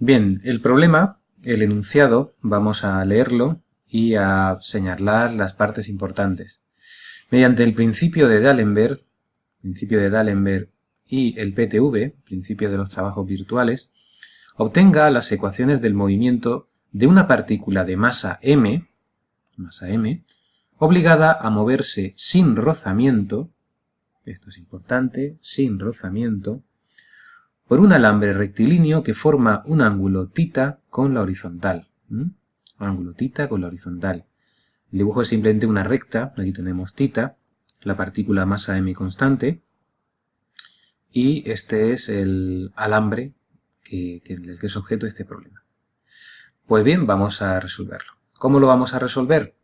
Bien, el problema, el enunciado, vamos a leerlo y a señalar las partes importantes. Mediante el principio de D'Alembert y el PTV, principio de los trabajos virtuales, obtenga las ecuaciones del movimiento de una partícula de masa m, obligada a moverse sin rozamiento, esto es importante, sin rozamiento, por un alambre rectilíneo que forma un ángulo θ con la horizontal. Un ángulo θ con la horizontal. El dibujo es simplemente una recta, aquí tenemos θ, la partícula masa m constante, y este es el alambre del que es objeto de este problema. Pues bien, vamos a resolverlo. ¿Cómo lo vamos a resolver?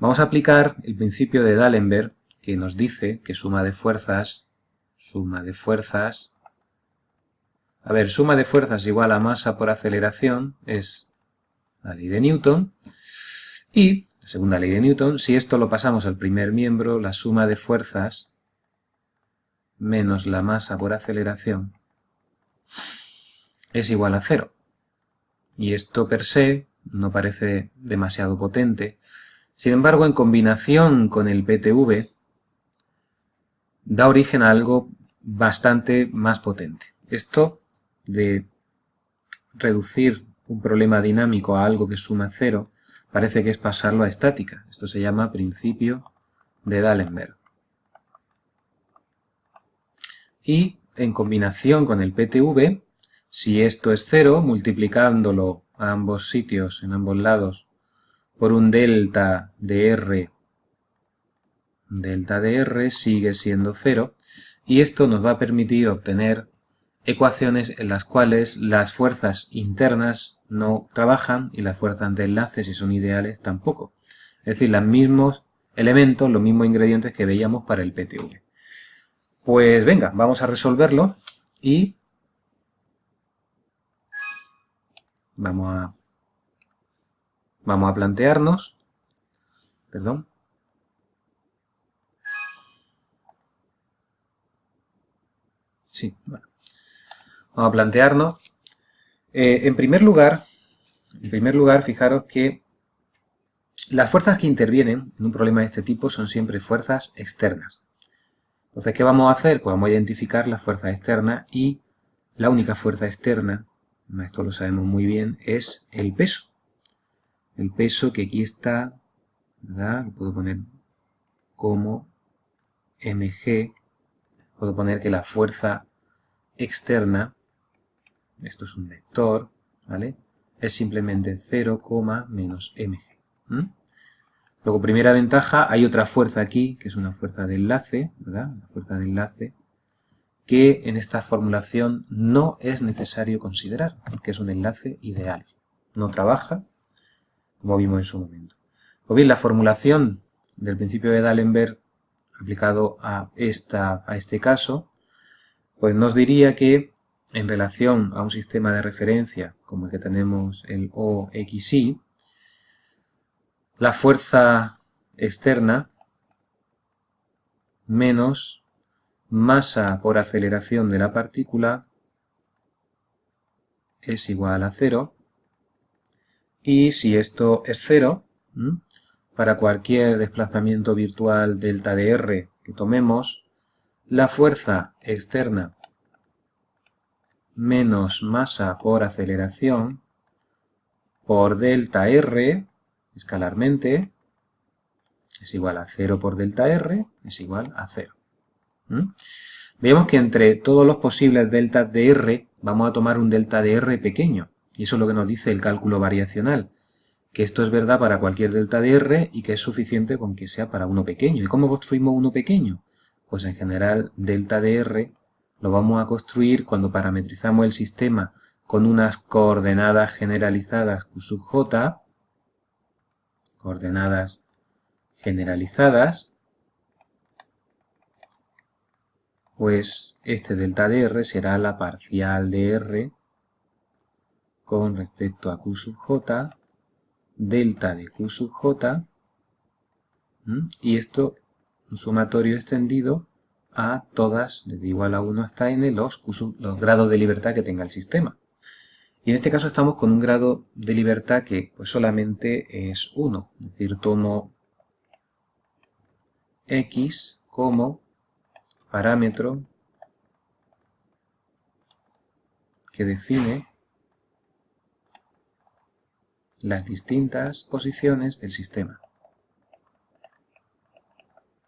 Vamos a aplicar el principio de D'Alembert, que nos dice que suma de fuerzas igual a masa por aceleración es la ley de Newton. Y, la segunda ley de Newton, si esto lo pasamos al primer miembro, la suma de fuerzas menos la masa por aceleración es igual a 0. Y esto per se no parece demasiado potente. Sin embargo, en combinación con el PTV, da origen a algo bastante más potente. Esto de reducir un problema dinámico a algo que suma 0 parece que es pasarlo a estática. Esto se llama principio de D'Alembert. Y en combinación con el PTV, si esto es 0, multiplicándolo a ambos sitios, en ambos lados, por un delta de R sigue siendo 0, y esto nos va a permitir obtener ecuaciones en las cuales las fuerzas internas no trabajan y las fuerzas de enlace, si son ideales, tampoco. Es decir, los mismos elementos, los mismos ingredientes que veíamos para el PTV. Pues venga, vamos a resolverlo y vamos a plantearnos, perdón, sí, bueno, vamos a plantearnos, en primer lugar, fijaros que las fuerzas que intervienen en un problema de este tipo son siempre fuerzas externas. Entonces, ¿qué vamos a hacer? Pues vamos a identificar las fuerzas externas y la única fuerza externa, esto lo sabemos muy bien, es el peso. El peso que aquí está, ¿verdad? Lo puedo poner como mg. Puedo poner que la fuerza externa, esto es un vector, ¿vale? Es simplemente 0, menos mg. Luego, primera ventaja, hay otra fuerza aquí, que es una fuerza de enlace, ¿verdad? La fuerza de enlace, que en esta formulación no es necesario considerar, porque es un enlace ideal. No trabaja, como vimos en su momento. Pues bien, la formulación del principio de D'Alembert aplicado a este caso, pues nos diría que en relación a un sistema de referencia como el que tenemos el OXY, la fuerza externa menos masa por aceleración de la partícula es igual a 0, y si esto es 0, para cualquier desplazamiento virtual delta de R que tomemos, la fuerza externa menos masa por aceleración por delta R, escalarmente, es igual a 0 por delta R, es igual a 0. Veamos que entre todos los posibles deltas de R, vamos a tomar un delta de R pequeño. Y eso es lo que nos dice el cálculo variacional. Que esto es verdad para cualquier delta de R y que es suficiente con que sea para uno pequeño. ¿Y cómo construimos uno pequeño? Pues en general, delta de R lo vamos a construir cuando parametrizamos el sistema con unas coordenadas generalizadas Q sub j, coordenadas generalizadas, pues este delta de R será la parcial de R con respecto a Q sub j, delta de Q sub j, y esto un sumatorio extendido a todas, desde igual a 1 hasta n, los grados de libertad que tenga el sistema. Y en este caso estamos con un grado de libertad que pues solamente es 1. Es decir, tomo x como parámetro que define las distintas posiciones del sistema,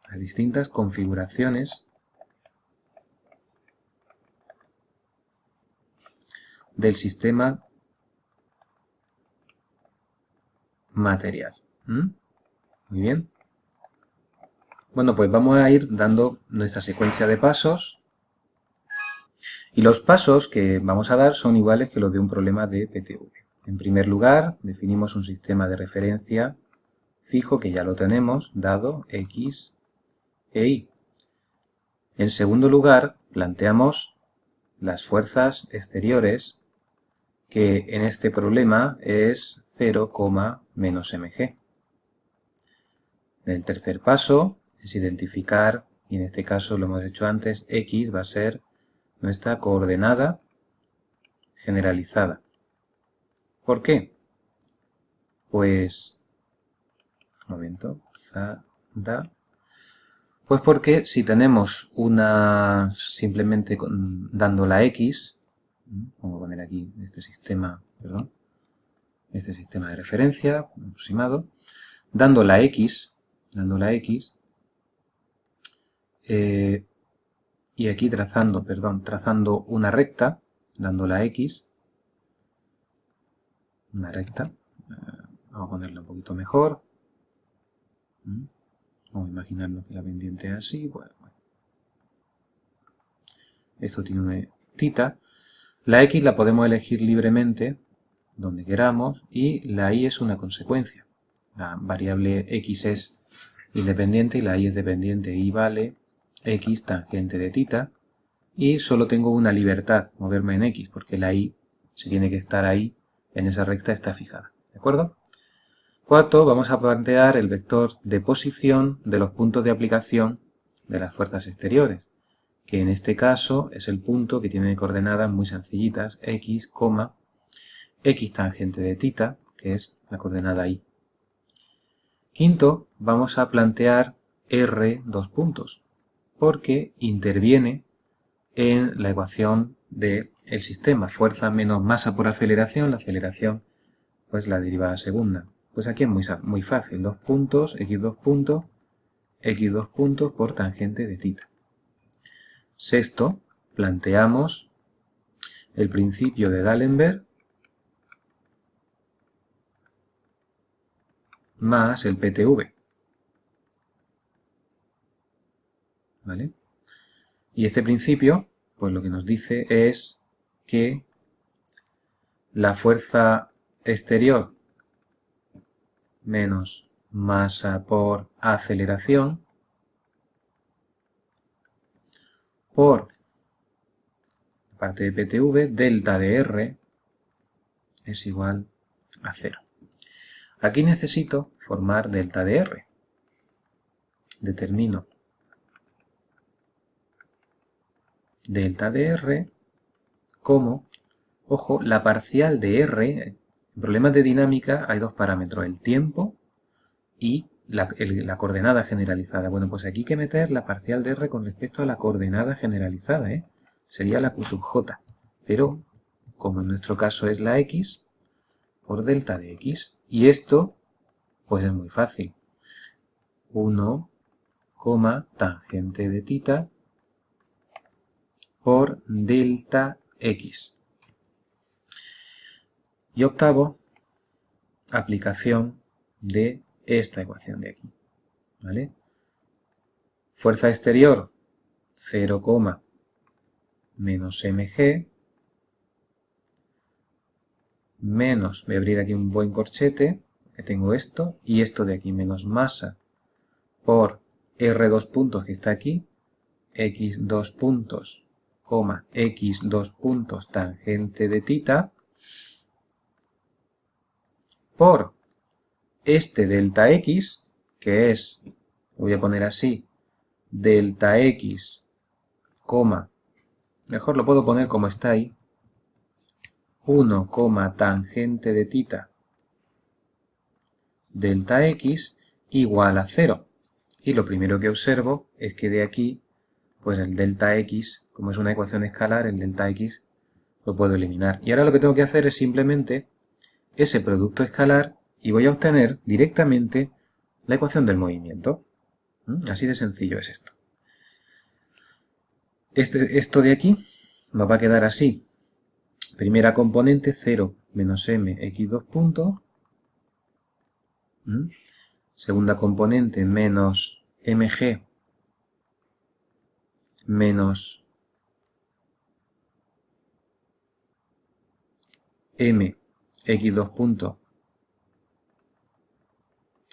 las distintas configuraciones del sistema material. Muy bien. Bueno, pues vamos a ir dando nuestra secuencia de pasos. Y los pasos que vamos a dar son iguales que los de un problema de PTV. En primer lugar, definimos un sistema de referencia fijo, que ya lo tenemos, dado X e Y. En segundo lugar, planteamos las fuerzas exteriores, que en este problema es 0, menos mg. En el tercer paso es identificar, y en este caso lo hemos hecho antes, X va a ser nuestra coordenada generalizada. ¿Por qué? Pues, un momento, pues porque si tenemos una, simplemente dando la X, vamos a poner aquí este sistema, perdón, este sistema de referencia aproximado, dando la X, y aquí trazando una recta, dando la X, una recta, vamos a ponerla un poquito mejor, vamos a imaginarnos que la pendiente es así, bueno. Esto tiene una tita, la X la podemos elegir libremente, donde queramos, y la Y es una consecuencia. La variable X es independiente y la Y es dependiente, y vale X tangente de tita, y solo tengo una libertad, moverme en X, porque la Y, si tiene que estar ahí, en esa recta está fijada. ¿De acuerdo? Cuarto, vamos a plantear el vector de posición de los puntos de aplicación de las fuerzas exteriores, que en este caso es el punto que tiene coordenadas muy sencillitas, X, X tangente de tita, que es la coordenada Y. Quinto, vamos a plantear R dos puntos, porque interviene en la ecuación del sistema. Fuerza menos masa por aceleración, la aceleración, pues la derivada segunda. Pues aquí es muy fácil, dos puntos, X dos puntos por tangente de tita. Sexto, planteamos el principio de D'Alembert más el PTV. ¿Vale? Y este principio, pues lo que nos dice es que la fuerza exterior menos masa por aceleración por parte de PTV, delta de R es igual a 0. Aquí necesito formar delta de R. Determino delta de R como, ojo, la parcial de R. En problemas de dinámica hay dos parámetros, el tiempo y la coordenada generalizada. Bueno, pues aquí hay que meter la parcial de R con respecto a la coordenada generalizada, sería la Q sub J. Pero, como en nuestro caso es la X, por delta de X. Y esto, pues es muy fácil. 1, tangente de tita por delta X. Y octavo, aplicación de esta ecuación de aquí. ¿Vale? Fuerza exterior, 0, menos mg, menos, voy a abrir aquí un buen corchete, que tengo esto, y esto de aquí, menos masa por R dos puntos que está aquí, X dos puntos, X dos puntos tangente de tita, por este delta X, que es, lo voy a poner así, delta X, mejor lo puedo poner como está ahí, 1, tangente de tita delta x igual a 0. Y lo primero que observo es que de aquí, pues el delta x, como es una ecuación escalar, el delta x lo puedo eliminar. Y ahora lo que tengo que hacer es simplemente ese producto escalar y voy a obtener directamente la ecuación del movimiento. Así de sencillo es esto. Esto de aquí nos va a quedar así. Primera componente 0 menos m x2 puntos. Segunda componente menos mg menos m x2 puntos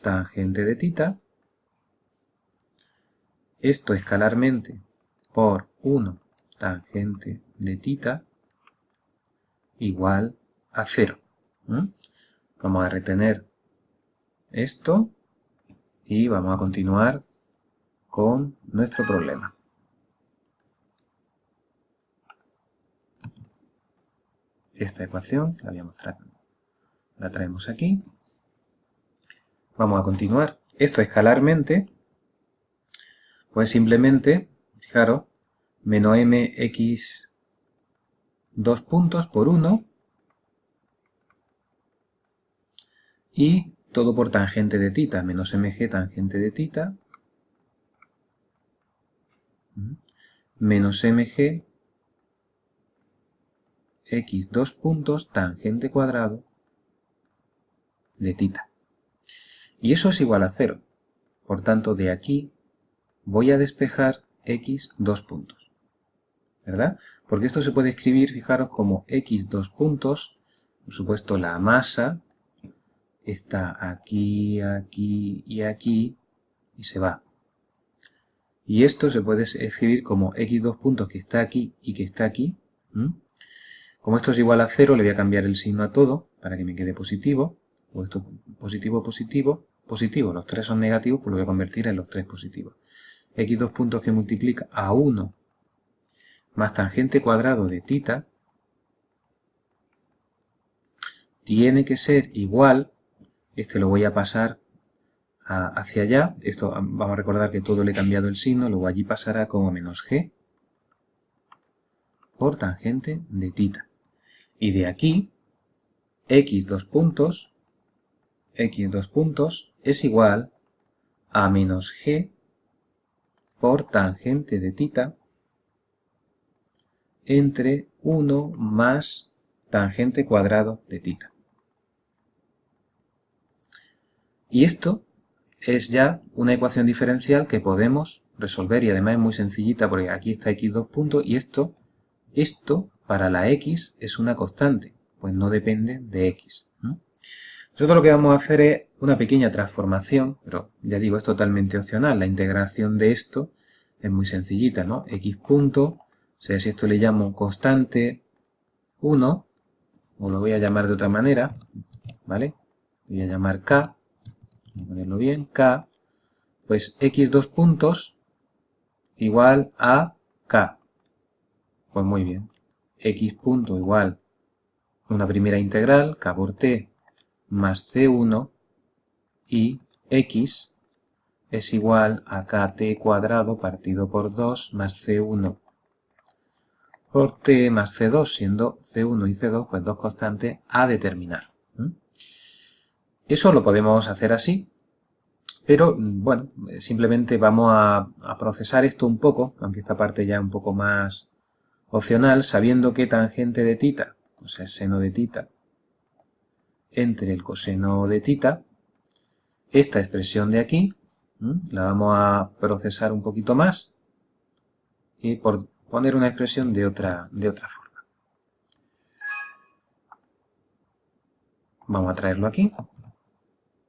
tangente de tita. Esto escalarmente por 1 tangente de tita igual a 0. Vamos a retener esto y vamos a continuar con nuestro problema. Esta ecuación la habíamos tratado. La traemos aquí. Vamos a continuar. Esto escalarmente, pues simplemente, fijaros, menos mx 2 puntos por 1 y todo por tangente de tita, menos mg tangente de tita menos mg x 2 puntos tangente cuadrado de tita. Y eso es igual a 0. Por tanto, de aquí voy a despejar x 2 puntos. ¿Verdad? Porque esto se puede escribir, fijaros, como x 2 puntos. Por supuesto, la masa está aquí, aquí y aquí y se va. Y esto se puede escribir como x 2 puntos que está aquí y que está aquí. Como esto es igual a 0, le voy a cambiar el signo a todo para que me quede positivo. O esto positivo, positivo, positivo. Los 3 son negativos, pues lo voy a convertir en los 3 positivos. X 2 puntos que multiplica a 1 más tangente cuadrado de tita tiene que ser igual, este lo voy a pasar hacia allá, esto vamos a recordar que todo le he cambiado el signo, luego allí pasará como menos g por tangente de tita. Y de aquí, x 2 puntos es igual a menos g por tangente de tita entre 1 más tangente cuadrado de tita. Y esto es ya una ecuación diferencial que podemos resolver y además es muy sencillita porque aquí está x2 puntos y esto para la x es una constante, pues no depende de x. Nosotros lo que vamos a hacer es una pequeña transformación, pero ya digo, es totalmente opcional. La integración de esto es muy sencillita, ¿no? X punto, o sea, si esto le llamo constante 1, o lo voy a llamar de otra manera, ¿vale? Voy a llamar k, voy a ponerlo bien, k, pues x 2 puntos igual a k. Pues muy bien, x punto igual una primera integral, k por t más c1 y x es igual a kt cuadrado partido por 2 más c1 por t más c2, siendo c1 y c2 pues dos constantes a determinar. Eso lo podemos hacer así, pero bueno, simplemente vamos a procesar esto un poco, aunque esta parte ya es un poco más opcional, sabiendo que tangente de tita, pues es seno de tita, entre el coseno de tita, esta expresión de aquí, la vamos a procesar un poquito más y por poner una expresión de otra forma. Vamos a traerlo aquí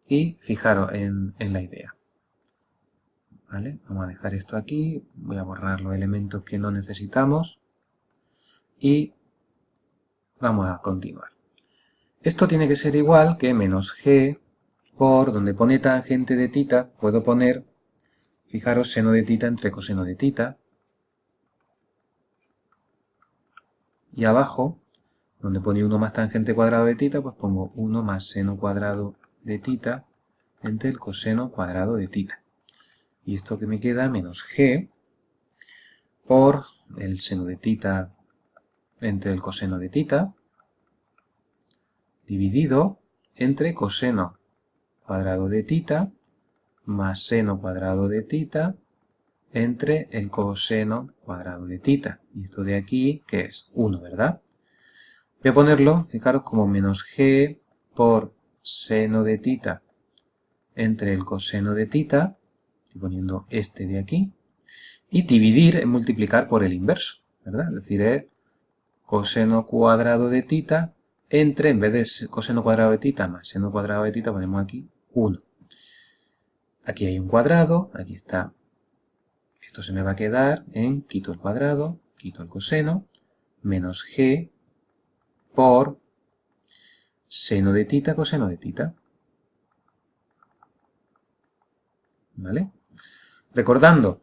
y fijaros en la idea. ¿Vale? Vamos a dejar esto aquí, voy a borrar los elementos que no necesitamos y vamos a continuar. Esto tiene que ser igual que menos g por donde pone tangente de tita, puedo poner, fijaros, seno de tita entre coseno de tita. Y abajo, donde pone 1 más tangente cuadrado de θ, pues pongo 1 más seno cuadrado de θ entre el coseno cuadrado de θ. Y esto que me queda, menos g por el seno de θ entre el coseno de θ, dividido entre coseno cuadrado de θ más seno cuadrado de θ entre el coseno cuadrado de θ. Y esto de aquí, ¿qué es? 1, ¿verdad? Voy a ponerlo, fijaros, como menos g por seno de θ entre el coseno de θ, estoy poniendo este de aquí, y dividir es multiplicar por el inverso, ¿verdad? Es decir, es coseno cuadrado de θ entre, en vez de coseno cuadrado de θ más seno cuadrado de θ, ponemos aquí 1. Aquí hay un cuadrado, aquí está. Esto se me va a quedar en, quito el cuadrado, quito el coseno, menos g por seno de θ coseno de θ. ¿Vale? Recordando,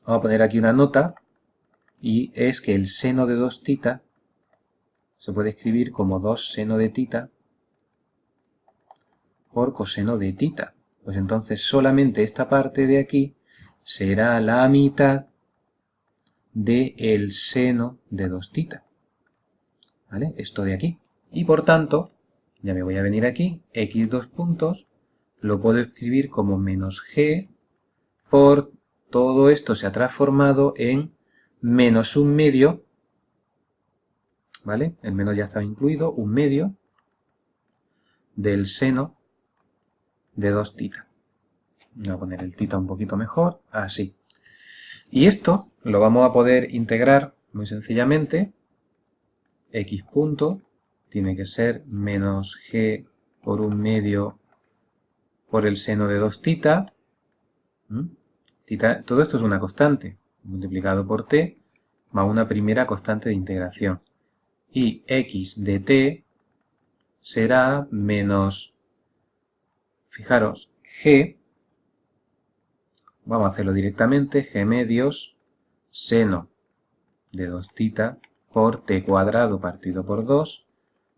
vamos a poner aquí una nota, y es que el seno de 2θ se puede escribir como 2 seno de θ por coseno de θ. Pues entonces solamente esta parte de aquí será la mitad del seno de 2θ. ¿Vale? Esto de aquí. Y por tanto, ya me voy a venir aquí, x dos puntos, lo puedo escribir como menos g por todo esto se ha transformado en menos un medio, ¿vale? El menos ya estaba incluido, un medio del seno de 2θ. Voy a poner el θ un poquito mejor, así. Y esto lo vamos a poder integrar muy sencillamente. X punto tiene que ser menos g por un medio por el seno de 2θ. Todo esto es una constante, multiplicado por t, más una primera constante de integración. Y x de t será menos, fijaros, g, vamos a hacerlo directamente, g medios seno de 2θ por t cuadrado partido por 2,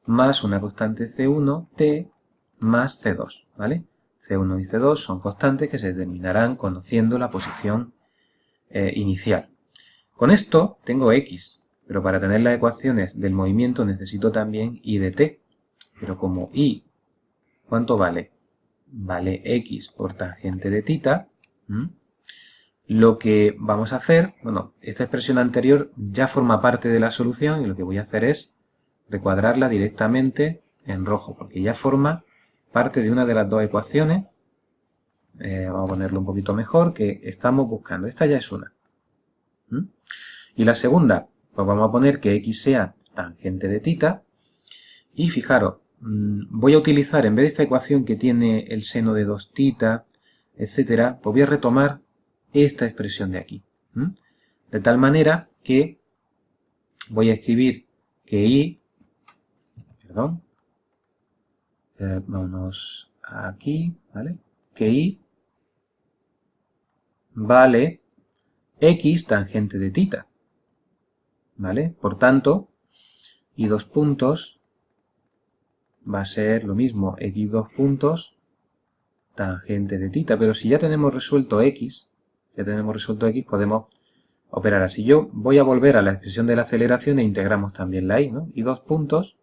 más una constante c1, t, más c2, ¿vale? C1 y C2 son constantes que se determinarán conociendo la posición inicial. Con esto tengo X, pero para tener las ecuaciones del movimiento necesito también Y de t. Pero como Y, ¿cuánto vale? Vale X por tangente de θ. Lo que vamos a hacer, bueno, esta expresión anterior ya forma parte de la solución y lo que voy a hacer es recuadrarla directamente en rojo, porque ya forma parte de una de las dos ecuaciones, vamos a ponerlo un poquito mejor, que estamos buscando. Esta ya es una. Y la segunda, pues vamos a poner que x sea tangente de θ. Y fijaros, voy a utilizar, en vez de esta ecuación que tiene el seno de 2θ, etcétera, pues voy a retomar esta expresión de aquí. De tal manera que voy a escribir que y, perdón, vámonos aquí, ¿vale? Que y vale x tangente de θ, ¿vale? Por tanto, y dos puntos va a ser lo mismo, x dos puntos tangente de θ, pero si ya tenemos resuelto x, podemos operar así. Yo voy a volver a la expresión de la aceleración e integramos también la y, ¿no? Y dos puntos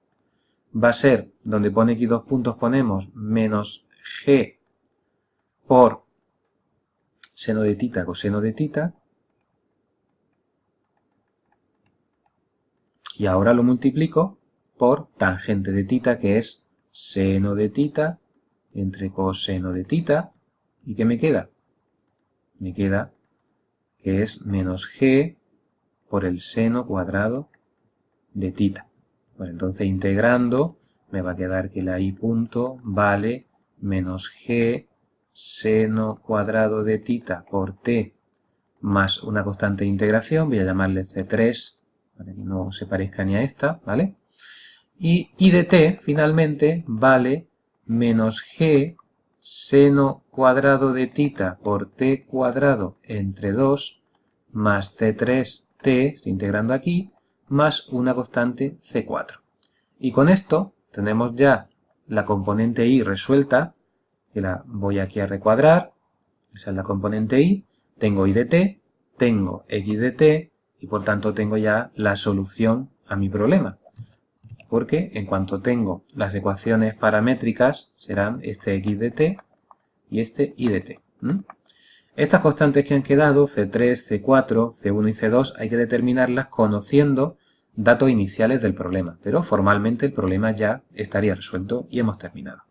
va a ser, donde pone x dos puntos ponemos menos g por seno de θ coseno de θ. Y ahora lo multiplico por tangente de θ, que es seno de θ entre coseno de θ. ¿Y qué me queda? Me queda que es menos g por el seno cuadrado de θ. Bueno, entonces integrando me va a quedar que la y punto vale menos g seno cuadrado de θ por t más una constante de integración, voy a llamarle C3 para que no se parezca ni a esta, ¿vale? Y I de t finalmente vale menos g seno cuadrado de θ por t cuadrado entre 2 más C3t, estoy integrando aquí, más una constante C4. Y con esto tenemos ya la componente y resuelta, que la voy aquí a recuadrar. Esa es la componente y. Tengo y de t, tengo x de t, y por tanto tengo ya la solución a mi problema. Porque en cuanto tengo las ecuaciones paramétricas, serán este x de t y este y de t. Estas constantes que han quedado, C3, C4, C1 y C2, hay que determinarlas conociendo datos iniciales del problema, pero formalmente el problema ya estaría resuelto y hemos terminado.